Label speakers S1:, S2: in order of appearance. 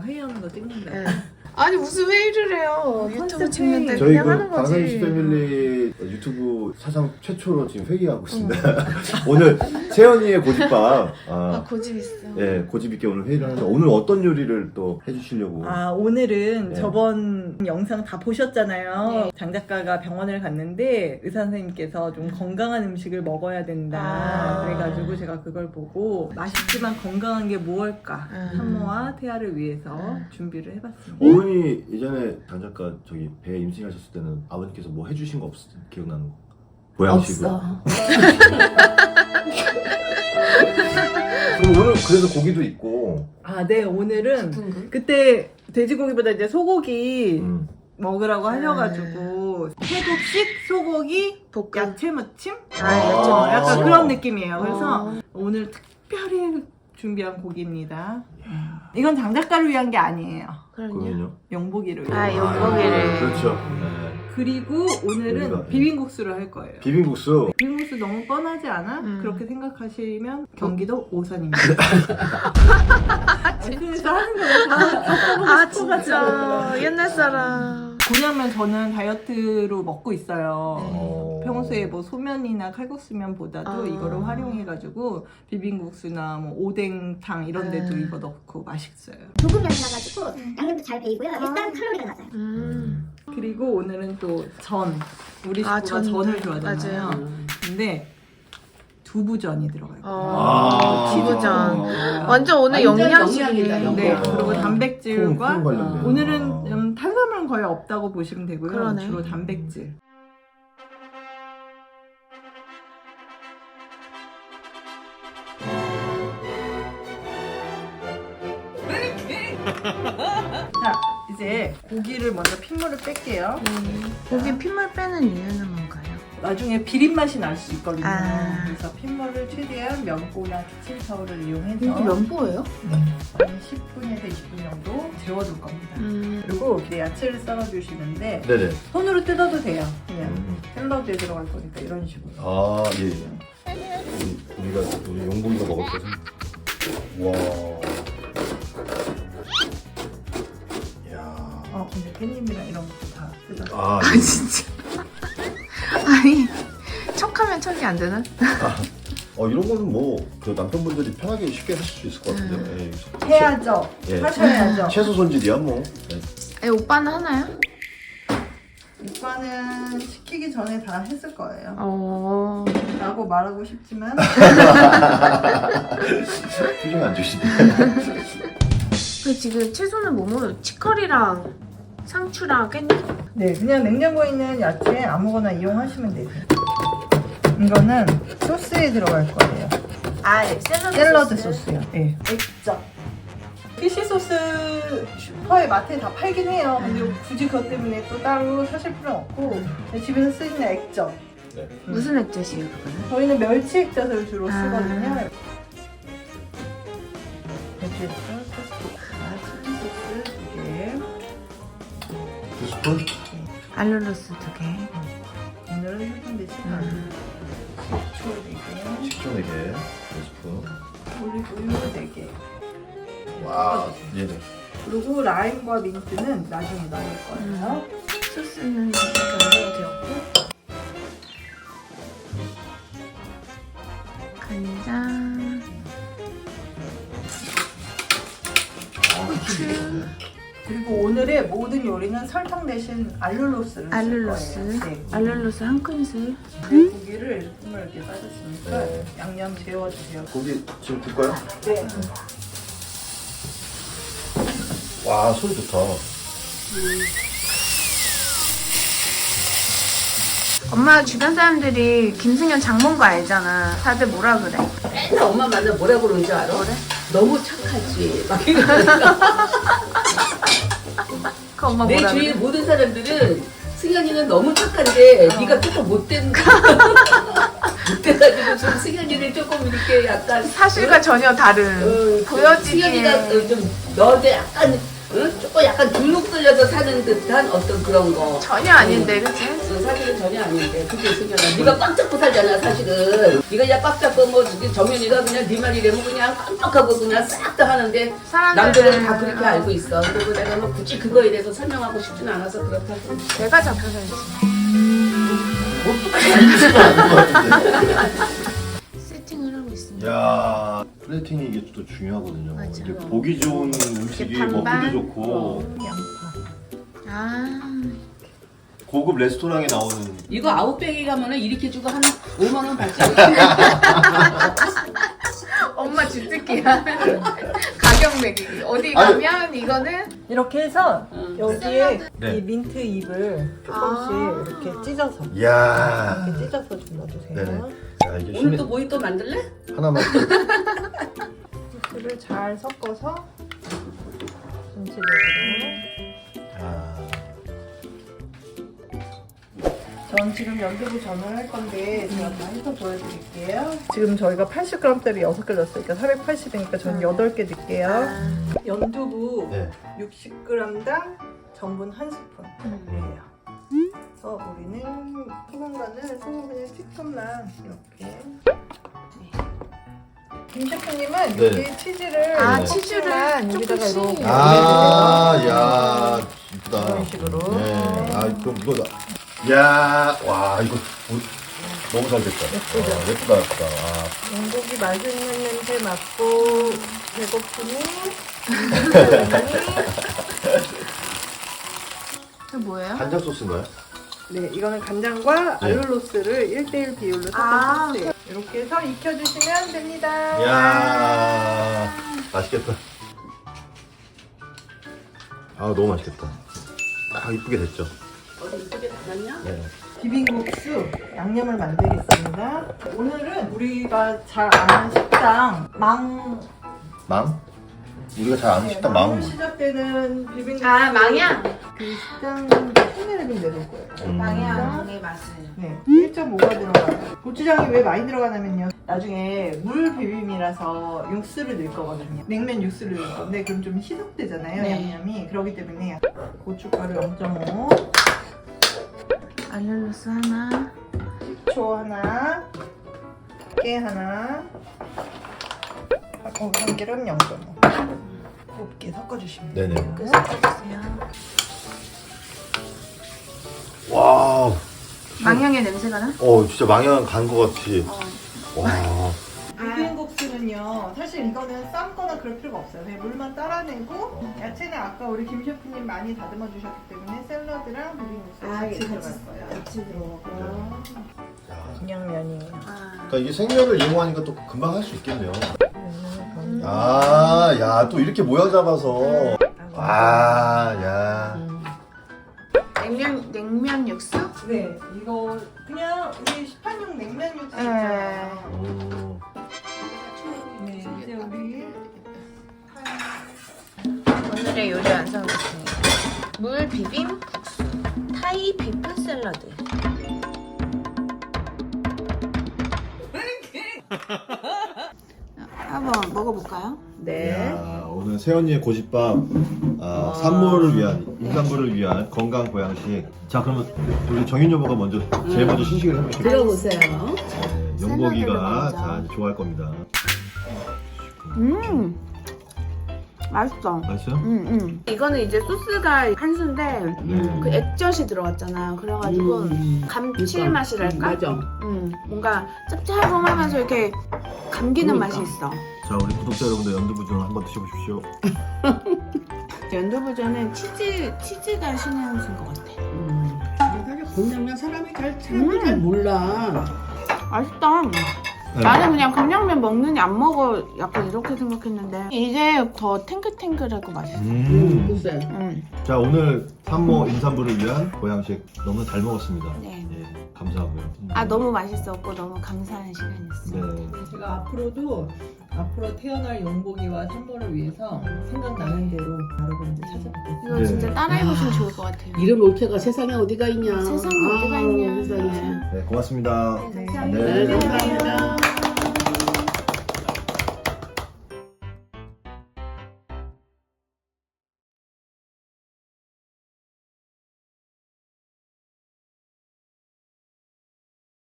S1: 회의하는 거 찍는다.
S2: 네. 아니 무슨 회의를 해요. 유튜브
S1: 컨셉
S2: 찍는데
S1: 회의.
S3: 저희
S2: 그냥
S3: 그
S2: 하는 거지.
S3: 방송식 패밀리 유튜브 사상 최초로 지금 회의하고 있습니다. 오늘 채연이의 고집밥
S2: 고집 있어.
S3: 예, 고집 있게 오늘 회의를 하는데 오늘 어떤 요리를 또 해주시려고?
S1: 오늘은
S3: 네.
S1: 저번 영상 다 보셨잖아요.
S2: 네.
S1: 장 작가가 병원을 갔는데 의사 선생님께서 좀 건강한 음식을 먹어야 된다. 그래가지고 제가 그걸 보고 맛있지만 건강한 게 무엇일까? 산모와 태아를 위해서 준비를 해봤습니다.
S3: 어머니 예전에 장 작가 저기 배 임신하셨을 때는 아버님께서 뭐 해주신 거 없으세요? 기억나는 거? 보양식으로?
S4: 없어.
S3: 그럼 오늘 그래서 고기도 있고
S1: 네, 오늘은 그때 돼지고기보다 이제 소고기 먹으라고 하셔가지고 태국식 소고기
S2: 볶음.
S1: 야채 무침?
S2: 야채
S1: 약간
S3: 무침.
S1: 그런 느낌이에요. 그래서 오늘 특별히 준비한 고기입니다. 이건 장 작가를 위한 게 아니에요.
S3: 그러면요?
S1: 영복이를 위한.
S2: 영복이를.
S3: 그렇죠. 네.
S1: 그리고 오늘은
S3: 여기가,
S1: 비빔국수를 할 거예요.
S3: 비빔국수.
S1: 비빔국수 너무 뻔하지 않아? 그렇게 생각하시면 경기도 오산입니다. 그래서 하는 거다
S2: 진짜 옛날 사람.
S1: 곤약면 저는 다이어트로 먹고 있어요.
S3: 어.
S1: 평소에 뭐 소면이나 칼국수면보다도 이거를 활용해가지고 비빔국수나 뭐 오뎅탕 이런 데도 이거 넣고 맛있어요.
S5: 조금 양이 나가지고 양념도 잘 배이고요. 일단 칼로리가 낮아요.
S1: 그리고 오늘은 또 전. 우리 식구가
S2: 전도.
S1: 전을 좋아하잖아요.
S2: 맞아요.
S1: 근데 두부전이 들어갈 거예요.
S2: 두부전. 완전 오늘
S4: 완전
S2: 영양식이네.
S4: 영양이다,
S1: 네,
S4: 영양.
S1: 그리고 단백질과
S3: 콩 관련된.
S1: 오늘은 탄수화물은 거의 없다고 보시면 되고요.
S2: 그러네.
S1: 주로 단백질. 자, 이제 고기를 먼저 핏물을 뺄게요.
S2: 고기 핏물 빼는 이유는 뭔가요?
S1: 나중에 비린 맛이 날 수 있거든요.
S2: 아.
S1: 그래서 핏물을 최대한 면보나 키친타올을 이용해서
S4: 이게 면보예요?
S1: 한 10분에서 20분 정도 재워둘 겁니다. 그리고 이제 야채를 썰어주시는데
S3: 네네.
S1: 손으로 뜯어도 돼요. 그냥
S3: 음.
S1: 샐러드에 들어갈 거니까 이런 식으로.
S3: 아, 예. 우리 용복이가 먹을 것은 와. 야.
S1: 근데 깻잎이랑 이런 것도 다 뜯어.
S3: 아,
S2: 진짜. 아니 척하면 척이 안 되나?
S3: 이런 거는 뭐 그 남편분들이 편하게 쉽게 하실 수 있을 것 같은데요. 예.
S1: 해야죠.
S3: 예.
S1: 하셔야죠.
S3: 채소 손질이야 뭐. 네.
S2: 오빠는 하나요?
S1: 오빠는 시키기 전에 다 했을 거예요. 라고 말하고 싶지만
S3: 표정이 안 좋으시네.
S2: 그 지금 채소는 뭐뭐 치커리랑 상추랑 깻잎?
S1: 네, 그냥 냉장고에 있는 야채 아무거나 이용하시면 되세요. 이거는 소스에 들어갈 거예요. 샐러드 소스요. 네. 액젓. 피쉬 소스 슈퍼에 마트에 다 팔긴 해요. 근데 굳이 그것 때문에 또 따로 사실 필요는 없고 집에서 쓰이는 액젓.
S3: 네.
S2: 무슨 액젓이에요 그거는?
S1: 저희는 멸치 액젓을 주로
S2: 아.
S1: 쓰거든요. 멸치 액젓, 치즈 소스 2개.
S3: 2스푼?
S2: 알룰로스 2개.
S1: 오늘은 해준 대신 식초 4개,
S3: 식초 4개. 2스푼.
S1: 올리브유 4개.
S3: 와. 네네.
S1: 그리고 라임과 민트는 나중에 넣을 거예요.
S2: 소스는 이렇게 완성되었고 간장 후추
S1: 그리고 오늘의 모든 요리는 설탕 대신 알룰로스를
S2: 알룰로스
S1: 쓸 거예요. 네.
S2: 알룰로스 한 큰술
S1: 고기를 국물 이렇게 빠졌으니까
S3: 네.
S1: 양념 재워주세요.
S3: 고기 지금 굽까요?
S1: 네.
S3: 와, 소리 좋다.
S2: 엄마 주변 사람들이 김승현 장모인 거 알잖아. 다들 뭐라 그래?
S4: 맨날 엄마 만나 뭐라 그러는 줄 알아?
S2: 뭐래?
S4: 너무 착하지. 막 이러니까.
S2: 그 엄마
S4: 내
S2: 뭐라
S4: 주위
S2: 그래?
S4: 모든 사람들은 승현이는 너무 착한데 네가 조금 못된 못돼가지고 좀 승현이를 조금 이렇게 약간
S2: 사실과 전혀 다른 보여지기에
S4: 승현이가 좀 너한테 약간 응? 조금 약간 주눅 들려서 사는 듯한 어떤 그런 거.
S2: 전혀 아닌데, 그치?
S4: 사실은 전혀 아닌데 그게 승현아 네가 꽉 잡고 살잖아 사실은. 네가 그냥 꽉 잡고 뭐 정연이가 그냥 네 말이라면 그냥 깜빡하고 그냥 싹 다 하는데 남들은 다 그렇게 알고 있어. 그리고 내가 뭐 굳이 그거에 대해서 설명하고 싶지는 않아서 그렇다고.
S2: 내가 잡혀서 했지.
S3: 어떻게 알지도 않은 것 같은데.
S2: 세팅을 하고 있습니다.
S3: 야, 플레이팅이 이게 또 중요하거든요.
S2: 맞아.
S3: 이게 보기 좋은 음식이
S2: 이렇게 반반?
S3: 먹기도 좋고
S2: 아,
S3: 고급 레스토랑에 나오는
S4: 이거 아웃백에 가면은 이렇게 주고 한 5만 원 받지.
S2: 엄마 주특기야. 가격 매기기. 어디 가면 이거는
S1: 이렇게 해서 여기에
S3: 네.
S1: 이 민트 잎을 조금씩 이렇게 찢어서
S3: 이야.
S1: 이렇게 찢어서 좀 넣어주세요.
S3: 네네. 야, 이게
S4: 오늘 또 모히또 만들래?
S3: 하나만.
S1: 소스를 잘 섞어서 전체적으로.
S3: 아.
S1: 전 지금 연두부 전을 할 건데 제가 다 해서 보여드릴게요. 지금 저희가 80g짜리 6개 넣었으니까 480이니까 저는 8개 넣을게요. 연두부
S3: 네.
S1: 60g당 전분 1스푼이에요. 그래서 우리는 소금간을 소금 그냥 조금만 이렇게. 김 셰프님은
S3: 네.
S1: 여기 치즈를
S2: 아,
S3: 네.
S2: 치즈를
S1: 여기다가
S2: 조금씩.
S1: 이렇게
S3: 아, 야, 이쁘다.
S1: 이런 식으로.
S3: 네. 아, 그럼 이거다. 야, 와, 이거 너무 잘 됐다.
S1: 예쁘죠?
S3: 예쁘다, 예쁘다. 아.
S1: 양고기 맛있는 냄새 맡고 배고프니
S2: 이거 뭐예요?
S3: 간장 소스인가요?
S1: 네, 이거는 간장과
S3: 네.
S1: 알룰로스를 1:1 비율로 섞은
S2: 아.
S1: 소스예요. 이렇게 해서 익혀주시면 됩니다.
S3: 이야, 맛있겠다. 아, 너무 맛있겠다. 딱 이쁘게 됐죠?
S4: 어디 이쪽에 담았냐?
S3: 네.
S1: 비빔국수 양념을 만들겠습니다. 오늘은 우리가 잘 아는 식당 망
S3: 우리가 잘 아는 식당 망은 뭐지?
S1: 시작되는 비빔국수
S2: 아, 망향?
S1: 그 식당 흉내를 좀 내볼 거예요.
S2: 망향의 맛을.
S1: 네, 1.5가 들어가요. 고추장이 왜 많이 들어가냐면요. 나중에 물 비빔이라서 육수를 넣을 거거든요. 냉면 육수를 넣을 건데 그럼 좀 희석되잖아요,
S2: 네.
S1: 양념이. 그렇기 때문에 고춧가루 0.5,
S2: 알룰로스 하나.
S1: 식초 하나, 깨 하나, 참기름 0.5. 곱게 섞어주시면 돼요.
S3: 네네.
S2: 그 섞어주세요.
S3: 와우.
S2: 망향의 냄새가 나?
S3: 진짜 망향 간 것 같이. 와.
S1: 비빔국수는요, 사실 이거는 삶거나 그럴 필요가 없어요. 그냥 물만 따라내고, 야채는 아까 우리 김 셰프님 많이 다듬어 주셨기 때문에 샐러드랑 비빔국수 같이 들어갈 거예요. 같이 들어가고요. 그냥면이에요.
S3: 그러니까 이게 생면을 이용하니까 또 금방 할 수 있겠네요. 아, 야, 또 이렇게 모양 잡아서. 아, 야.
S2: 냉면 육수?
S1: 네, 이거 그냥 우리 시판용 냉면 육수
S2: 네.
S1: 있잖아요. 네, 이제 우리
S2: 오늘의 요리 완성됐습니다. 물 비빔 국수, 타이 비프 샐러드. 한번 먹어볼까요?
S1: 네.
S3: 야, 오늘 세연이의 고집밥, 산모를 위한, 임산부를 위한 건강 보양식. 자, 그러면 우리 정윤 여보가 먼저, 제일 먼저 신식을 해보실게요.
S4: 들어보세요.
S3: 네, 용복이가
S2: 먼저.
S3: 자, 이제 좋아할 겁니다.
S2: 맛있어.
S3: 맛있어요?
S2: 이거는 이제 소스가 한 수인데 그 액젓이 들어갔잖아. 그래가지고 감칠맛이랄까?
S4: 맞아.
S2: 뭔가 짭짤하면서 이렇게 감기는 맛이 있어.
S3: 자, 우리 구독자 여러분들 연두부전 한번 드셔보십시오.
S2: 연두부전은 치즈가 신의 한 수인 것 같아.
S4: 사실 곤장면 사람이 잘 몰라.
S2: 맛있다.
S3: 네.
S2: 나는 그냥 곤장면 먹느니 안 먹어 약간 이렇게 생각했는데 이게 더 탱글탱글하고 맛있어.
S4: 글쎄.
S3: 자, 오늘 산모 임산부를 위한 보양식 너무 잘 먹었습니다.
S2: 네.
S3: 예, 감사하고요.
S2: 너무 맛있었고 너무 감사한 시간이었어요.
S3: 네.
S1: 제가 앞으로 태어날 용복이와 산모를 위해서 생각나는 대로 여러분들 찾아뵙겠습니다.
S2: 이거
S3: 네.
S2: 진짜 따라해보시면 좋을 것 같아요.
S4: 이름 올케가 세상에 어디가 있냐.
S2: 세상에 어디가 있냐.
S4: 세상에.
S3: 네, 고맙습니다.
S2: 네,
S3: 네,
S2: 감사합니다.
S3: 감사합니다.